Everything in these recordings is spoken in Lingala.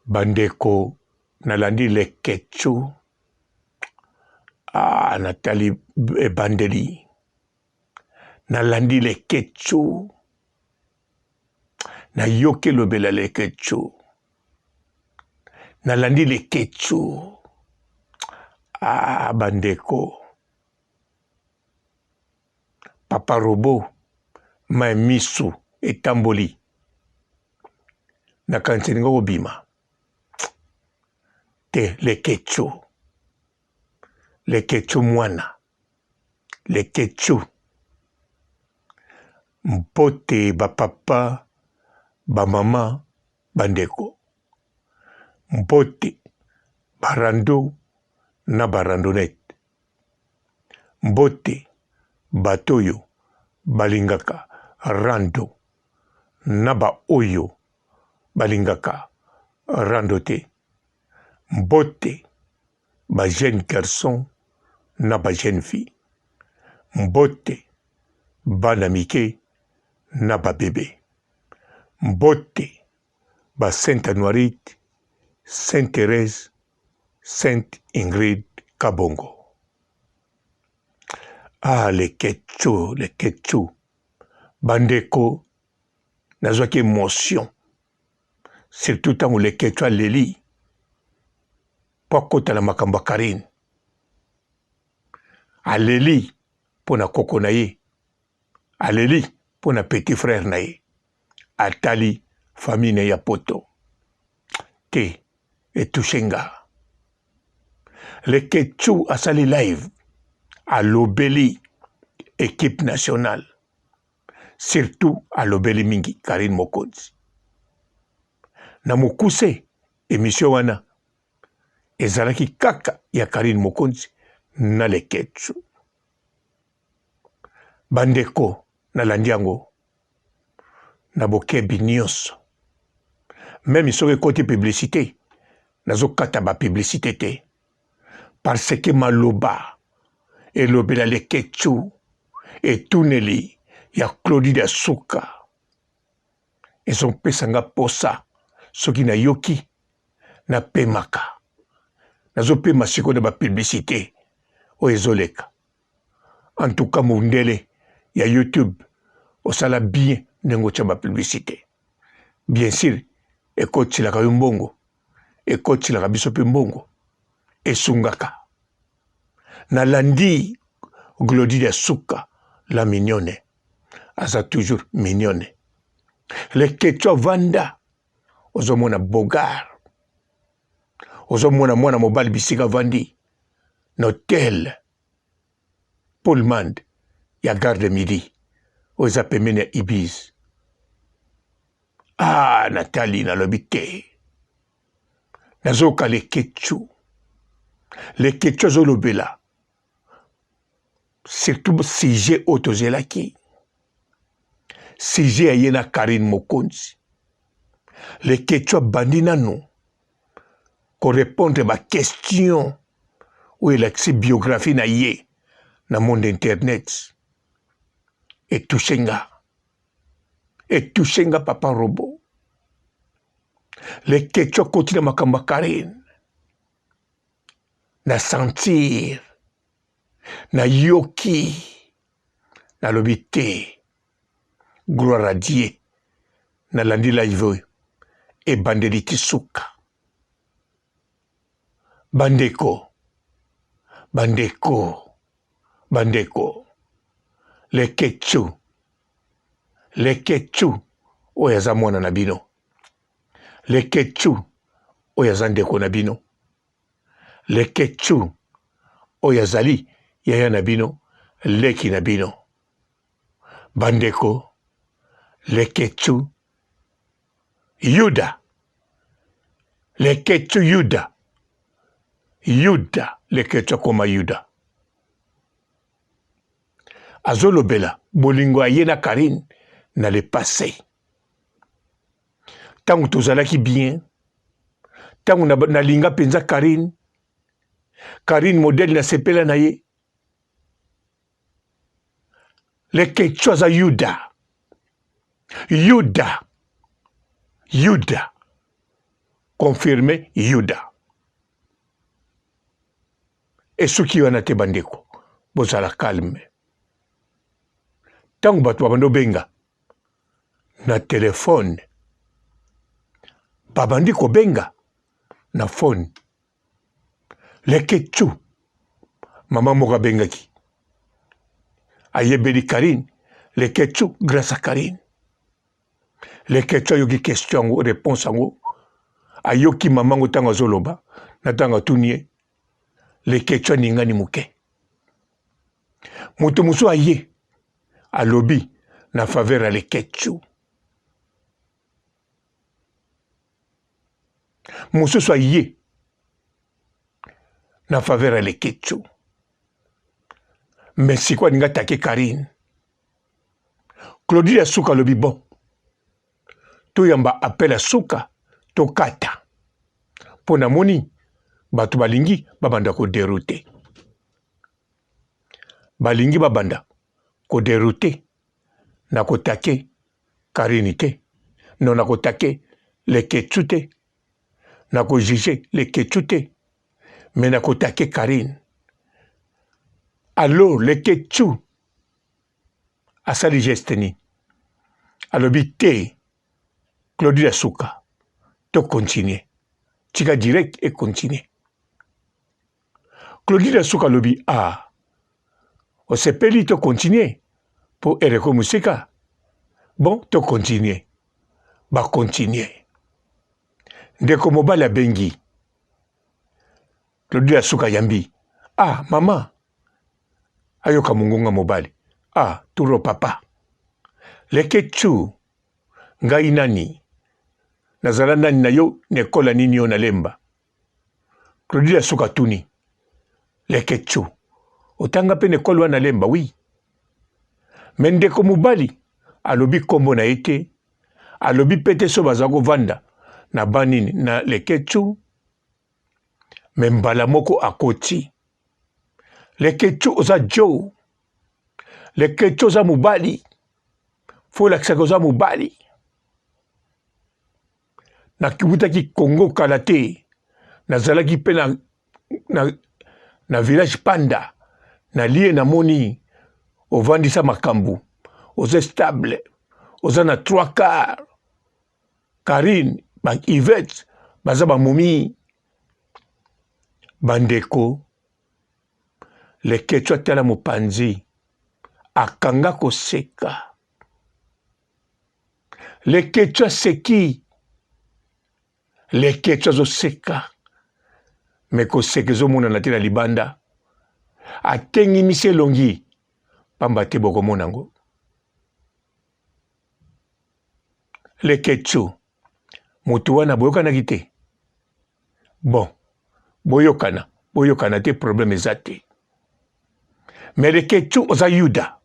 bandeko nalandi lekechu Nathalie Bandeli nalandi lekechu na yoke lobela lekechu nalandi lekechu bandeko Papa Robo Misu etamboli nakanisi ngo bima te lekechu mwana lekechu mpote bapapa bamama bandeko mpote barando na barandonete mbote batoyo balingaka rando na baoyo balingaka rando te mbote ba jeune garçon na ba jeune fille mbote bana mike na ba bébé mbote ba Sainte Anuarite, Sainte Thérèse, Sainte Ingrid Kabongo. Lekechu bandeko nazwaki émotion surtout ntango lekechu aleli po akotana makambo ya Karine aleli mpo na koko na ye aleli mpo na petit frère na ye atali famille na ye ya poto te etushe nga lekechu asali live alobeli équipe nationale surtout alobeli mingi Karine Mokonzi na mokuse émission wana ezalaki kaka ya Karine Mokonzi na lekechu bandeko nalandi yango na bokebi nyonso même soki ekoti publicité nazokata bapublicité te parce que maloba elobela lekechu etuneli ya Claudine Asuka ezopesanga posa soki nayoki napemaka nazopema sikoyo na bapublicité oyo ezoleka en tout cas mondele ya YouTube osala bien ndenge otya bapublicité bien sûr ekotilaka yo mbongo ekotilaka biso mpe mbongo esungaka nalandi Claudine Asuka la mignonne aza toujours mignonne lekechu vanda ozomona bogar ozomona mwana mobali bisika vandi na hotel Pullman ya gare de midi oyo eza pembeni ya Ibis Nathalie nalobi te nazoyoka lekechu azolobela surtout sujet oyo tozelaki sujet aye na Karine Mokonzi lekechu abandi nanu korépondre baquestion oyo elakisi biographie na ye na monde internet etushe nga Papa Robo lekechu akoti na makambo ya Karine na sentir na yoki nalobi te gloire à Dieu nalandi live oyo ebandeli ti suka bandeko lekechu oyo aza mwana na bino lekechu oyo aza ndeko na bino lekechu oyo azali yaya na bino leki na bino bandeko lekechu Yuda lekechu Yuda lekechu akoma Yuda azolobela bolingo aye na Karine na le passé ntango tozalaki bien ntango nalinga mpenza Karine modele nasepela na ye lekechu aza Yuda confirme yuda e soki wana te bandeko bozala calme ntango bato babandi obenga na telefone babandi kobenga na phone leke tsu mama moko abengaki ayebeli Karine leke tsu grâce à Karine leke tsu ayoki question yango réponse yango ayoki mama ngo ntango azoloba na ntango atuni ye leke tsu aningani moke moto mosusu aye alobi na faveur ya leke tsu mosusu aye na faveur ya leke tsu mais sikoyo aningi atake Karine Claudie Asuka alobi bon toyamba appel Asuka tokata mpo namoni bato balingi babanda koderute balingi babanda koderute na kotake Karine te non na kotake leke tsu te na kojuge leke tsu te mais na kotake Karine alors leke tsu asali geste ni alobi te Claudie Asuka to continue tika direct et continue Claudie Asuka alobi osepeli to continue po ereko musika bon to continue ba continue ndeko mobali abengi Claudie Asuka yambi mama ayoka mungunga mobali turo papa leke tsu ngai nani nazala nani na yo nekola nini yo nalemba Claudie Asuka tuni leke tsu otanga pe nekola wana nalemba wi me ndeko mobali alobi kombo na ye te alobi pete so baza kovanda na banini na leke tsu me mbala moko akoti leke tsu oza jo leke tsu oza mobali fo olakisaka oza mobali nakibutaki Congo kala te nazalaki mpe na village Panda nalie namoni ovandisa makambo oza stable oza na 3 quarts Karine Yvette baza bamomi bandeko leke tsu atala mopanzi akanga koseka leke tsu aseki leke tsu azoseka me koseka ezomonana te na libanda atengimisi elongi pamba te bokomona yango leke tsu moto wana boyokanaki te bon boyokana te problème eza te me leke tsu oza yuda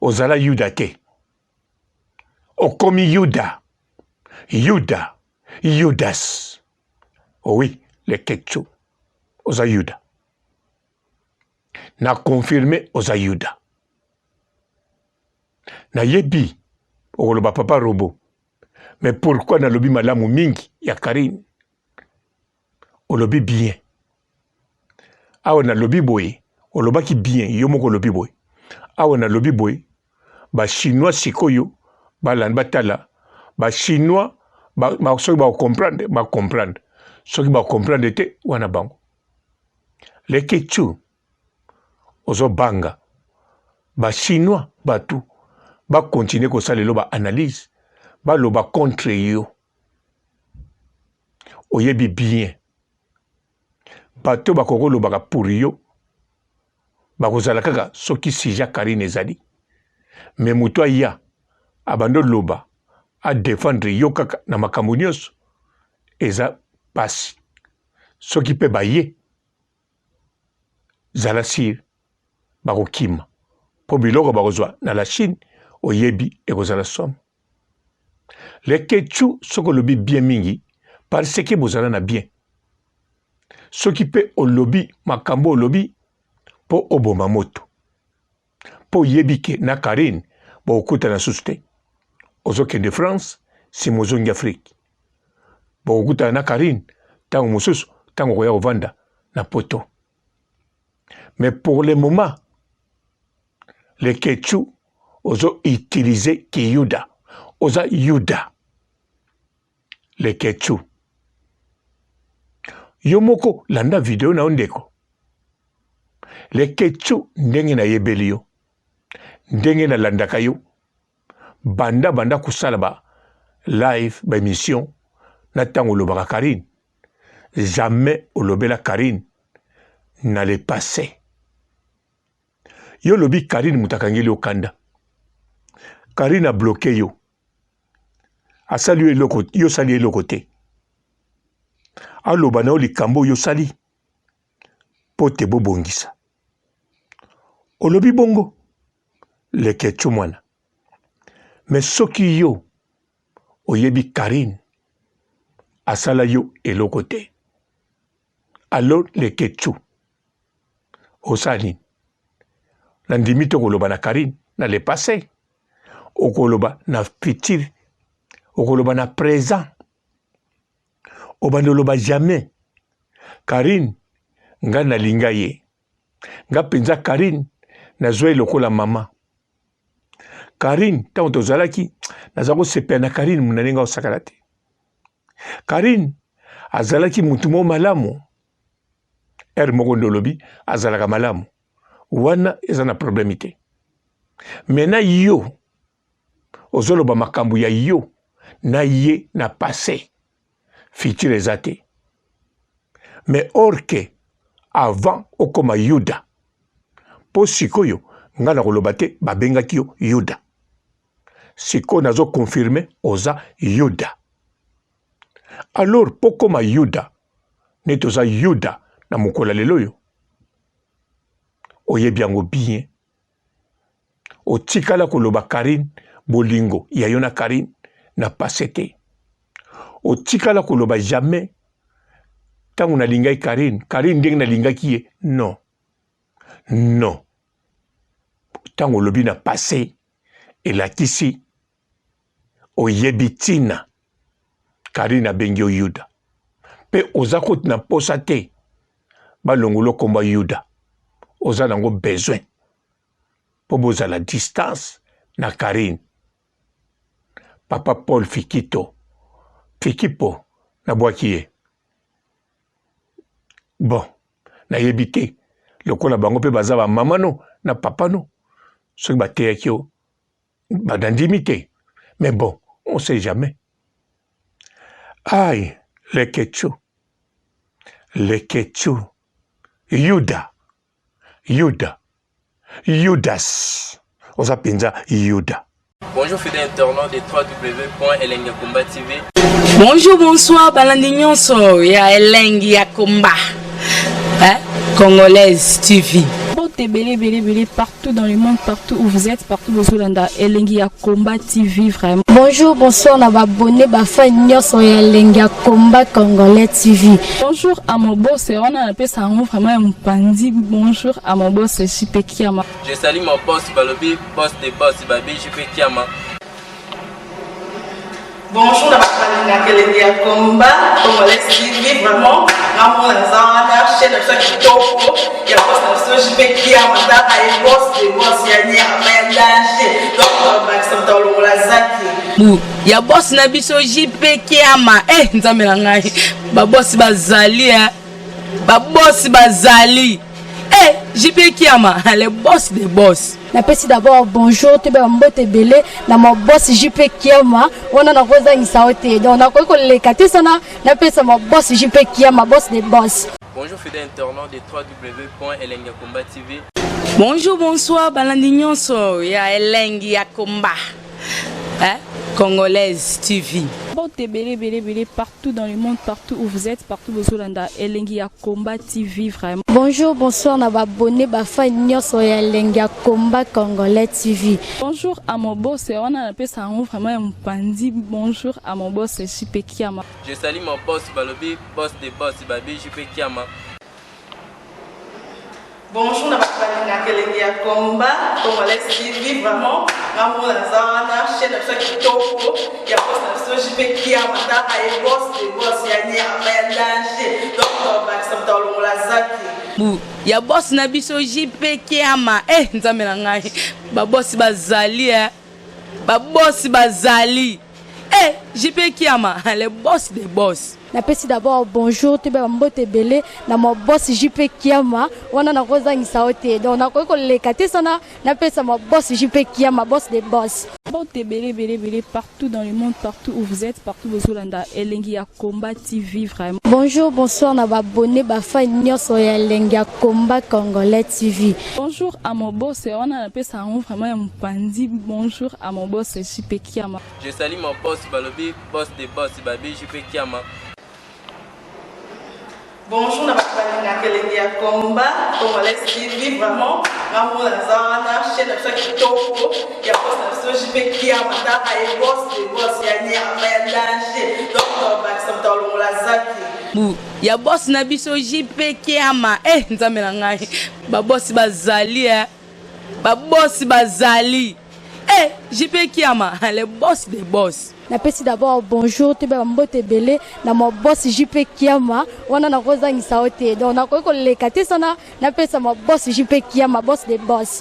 ozala yuda te okomi Yudas oui leke tsu oza yuda na confirme oza yuda nayebi okoloba papa robo mais pourquoi nalobi malamu mingi ya Karine olobi bien awa nalobi boye olobaki bien yo moko olobi boye awa nalobi boye bachinois sikoyo balanda batala bachinois soki bacomprendre soki bacomprendre te wana bango leke tsu ozobanga bachinois bato bakontinue kosala elo baanalyse baloba contre yo oyebi bien bato bakokolobaka pour yo bakozala kaka soki sujet Karine ezali me moto aya abando loba adefendre yo kaka na makambo nyonso eza pasi soki mpe baye zala sire bakokima mpo biloko bakozwa na la Chine oyebi ekozala somme leke tsu soki olobi bien mingi parce que bozala na bien soki mpe olobi makambo olobi mpo oboma moto mpo oyebi ke na Karine bokutana susu te ozokende France si mozongi Afrique bokuta na Karine tango mususu tango koya ovanda na poto. Mais pour le moment, les Ketchu ozo utiliser Kiyuda, oza Yuda. Les Ketchu. Yomoko landa video na ondeko. Les Ketchu ndenge na yebeli yo, ndenge na landaka yo, banda kusalaba live ba émission na tango lobaka Karine. Jamais olobela Karine na le passé. Yo lobi Karine mutakangeli okanda. Karine a bloqué yo. A salué loko, yo sali eloko te. A lobana likambo yo sali. Pote bobongisa. Olobi bongo. Le Ketchu mwana. Mais soki yo oyebi Karine asala yo eloko te. Alors le Ketchu osali nandimi to koloba na Karine na le passé, okoloba na futur, okoloba na présent, obandoloba jamais Karine nga na linga ye, nga penza Karine na zoe lokola mama. Karine tango tozalaki nazako sepela na Karine munanenga osakala te. Karine azalaki mutu mo malamu. Moko ndolobi azalaka malamu. Wana eza na problème te. Mena yo ozoloba makambu ya yo na ye na passé. Futur eza te. Mais or que avant okoma Yuda. Po sikoyo nga na koloba te babengaki yo Yuda. Siko nazo confirmer oza Yuda. Alors pokoma Yuda netoza Yuda na mukola lelo yo. Oyebi yango bien. Otikala koloba Karine bolingo ya yo na Karine na pasete. Otikala koloba jamais tango na lingai Karine ndenge na lingaki ye. Non. Non. Tango lobi na passé elakisi oyebi tina Karine abengi Yuda. Pe ozakot na posa te balongolo komba Yuda. Oza nango besoin. Po boza la distance na Karine. Papa Paul Fikito. Fikipo na boakie. Bon, na yebite. Lokola bango pe baza ba mama no na papa no. Soki bateyaki yo badandimite. Mais bon, on sait jamais. Aïe, les Ketchu. Les Ketchu. Yuda. Yuda. Yudas. Oza penza Yuda. Bonjour fidèles internautes de www.elengiakomba TV. Bonjour, bonsoir, balandi nyonso ya Elengi ya Komba. Congolaise TV. Belé partout dans le monde, partout où vous êtes, partout où vous êtes, Elengi ya Komba TV vraiment. Bonjour, bonsoir, on va abonner bafa nyonso ya Elengi ya Komba Congolais TV. Bonjour à mon boss, on a appelé ça vraiment un pandi. Bonjour à mon boss, JP Kiama. Je salue mon boss Balobi, boss des boss Babi, JP Kiama. Bonjour, na Elengi ya Komba Congolais TV vraiment. Namo na zana chaîne de ça kitoko. Ya boss na JP Kiama, ta ay boss des boss ya nyama ya danger. Donc on va accepter le la zaki. Ya boss na biso JP Kiama. Nzambe na ngai. Ba boss bazali ba boss bazali. JP Kiama, le boss des boss. Napesi d'abord bonjour, tu mbote belé na mon boss JP Kiama. On a nakoza ngisaote. Donc na ko lekate sana napesa mon boss JP Kiama, boss des boss. Bonjour fidèles internautes de www.elengiakomba TV. Bonjour, bonsoir, balandi nyonso ya Elengi ya Komba. Congolaise TV. Belé partout dans le monde, partout où vous êtes, partout où vous êtes, Elengi ya Komba TV vraiment. Bonjour, bonsoir, on va abonner bafa nyonso ya Elengi ya Komba Congolais TV. Bonjour à mon boss, on a appelé ça vraiment un pandi. Bonjour à mon boss, JP Kiama. Je salue mon boss Balobi, boss des boss Babi, JP Kiama. Bonjour, na bakubali na kelenge ya komba Congolais TV vraiment ngamu na zana chaîne na kitoko ya boss na so jipe kia mataka e boss de boss ya ni ya danger donc ba samta longola zaki ya boss na biso jipe kia ma nzambe na ngai ba boss bazali ba boss bazali jipe kia ma les boss des boss. Napesi d'abord bonjour te ba mbote belé na mo boss JP Kiama wana na kozangisa ote donc na ko leka te sana napesa mo boss JP Kiama boss des boss. Mbote belé partout dans le monde, partout où vous êtes, partout où vous êtes, Elengi ya Komba TV vraiment. Bonjour, bonsoir na ba abonné ba fan nyonso ya Elengi ya Komba Congolais TV. Bonjour à mon boss, on a appelé ça vraiment un pandi. Bonjour à mon boss JP Kiama. Je salue mon boss Balobi, boss des boss Babi JP Kiama. Bonjour, na bakubali na kelenge ya komba Congolais TV vraiment ngamu na zana chaîne na kitoko ya boss na so jipe kia mataka e boss de boss ya ni ya danger donc ba samta longola zaki ya boss na biso JP Kiama nzambe na ngai ba boss bazali ba boss bazali JP Kiama les boss des boss. Napesi d'abord bonjour te ba mbote belé na mo boss JP Kiama wana na kozangisa ote donc na ko leka te sana napesa mo boss JP Kiama boss des boss.